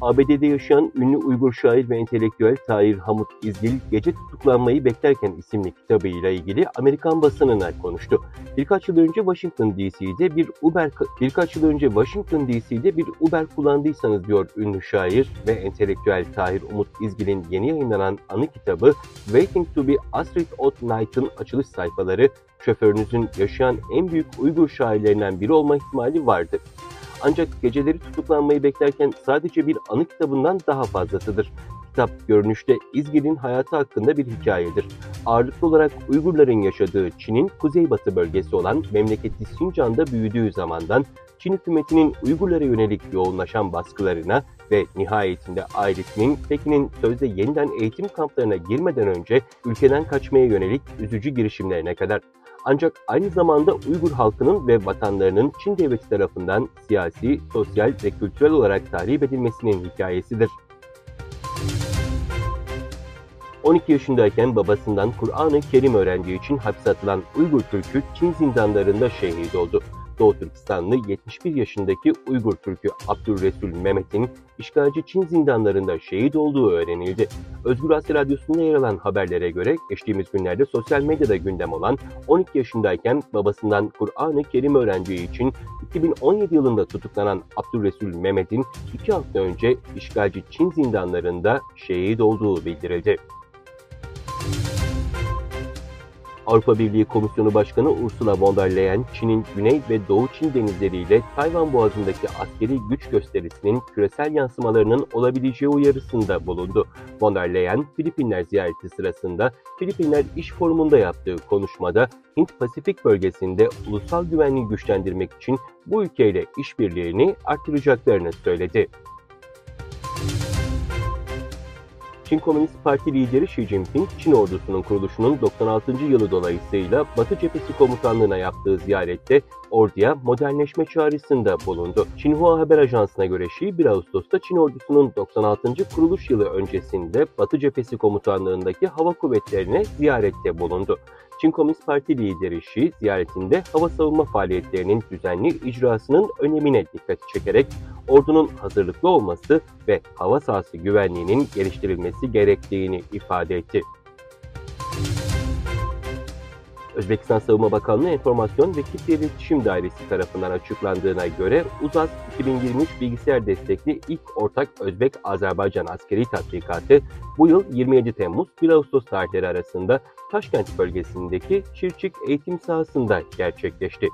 ABD'de yaşayan ünlü Uygur şair ve entelektüel Tahir Hamut İzgil, Gece Tutuklanmayı Beklerken isimli kitabıyla ilgili Amerikan basınına konuştu. Birkaç yıl önce Washington DC'de bir Uber kullandıysanız diyor ünlü şair ve entelektüel Tahir Umut İzgil'in yeni yayınlanan anı kitabı Waiting to be Astrid Odd Night'ın açılış sayfaları, şoförünüzün yaşayan en büyük Uygur şairlerinden biri olma ihtimali vardı. Ancak Geceleri Tutuklanmayı Beklerken sadece bir anı kitabından daha fazlasıdır. Kitap görünüşte İzgil'in hayatı hakkında bir hikayedir. Ağırlıklı olarak Uygurların yaşadığı Çin'in kuzeybatı bölgesi olan memleketi Sincan'da büyüdüğü zamandan Çin hükümetinin Uygurlara yönelik yoğunlaşan baskılarına ve nihayetinde ailesinin Pekin'in sözde yeniden eğitim kamplarına girmeden önce ülkeden kaçmaya yönelik üzücü girişimlerine kadar. Ancak aynı zamanda Uygur halkının ve vatanlarının Çin devleti tarafından siyasi, sosyal ve kültürel olarak tahrip edilmesinin hikayesidir. 12 yaşındayken babasından Kur'an-ı Kerim öğrendiği için hapse atılan Uygur Türk'ü Çin zindanlarında şehit oldu. Doğu Türkistanlı 71 yaşındaki Uygur Türk'ü Abdülresul Mehmet'in işgalci Çin zindanlarında şehit olduğu öğrenildi. Özgür Asya Radyosu'nda yer alan haberlere göre geçtiğimiz günlerde sosyal medyada gündem olan 12 yaşındayken babasından Kur'an-ı Kerim öğrendiği için 2017 yılında tutuklanan Abdülresul Mehmet'in 2 hafta önce işgalci Çin zindanlarında şehit olduğu bildirildi. Avrupa Birliği Komisyonu Başkanı Ursula von der Leyen, Çin'in Güney ve Doğu Çin denizleriyle Tayvan Boğazı'ndaki askeri güç gösterisinin küresel yansımalarının olabileceği uyarısında bulundu. Von der Leyen, Filipinler ziyareti sırasında Filipinler İş Forumu'nda yaptığı konuşmada Hint-Pasifik bölgesinde ulusal güvenliği güçlendirmek için bu ülkeyle işbirliğini artıracaklarını söyledi. Çin Komünist Parti lideri Xi Jinping, Çin ordusunun kuruluşunun 96. yılı dolayısıyla Batı Cephesi Komutanlığı'na yaptığı ziyarette orduya modernleşme çağrısında bulundu. Xinhua Haber Ajansı'na göre Xi, 1 Ağustos'ta Çin ordusunun 96. kuruluş yılı öncesinde Batı Cephesi Komutanlığı'ndaki hava kuvvetlerine ziyarette bulundu. Çin Komünist Parti lideri Xi, ziyaretinde hava savunma faaliyetlerinin düzenli icrasının önemine dikkat çekerek ordunun hazırlıklı olması ve hava sahası güvenliğinin geliştirilmesi gerektiğini ifade etti. Özbekistan Savunma Bakanlığı Enformasyon ve Kitle İletişim Dairesi tarafından açıklandığına göre UZAS 2023 bilgisayar destekli ilk ortak Özbek-Azerbaycan askeri tatbikatı bu yıl 27 Temmuz-1 Ağustos tarihleri arasında Taşkent bölgesindeki Çirçik eğitim sahasında gerçekleşti.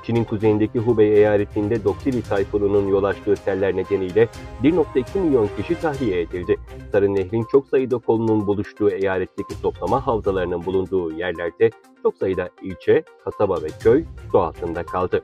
Çin'in kuzeyindeki Hubei eyaletinde Dokçili tayfununun yol açtığı seller nedeniyle 1,2 milyon kişi tahliye edildi. Sarı Nehir'in çok sayıda kolunun buluştuğu eyaletteki toplama havzalarının bulunduğu yerlerde çok sayıda ilçe, kasaba ve köy su altında kaldı.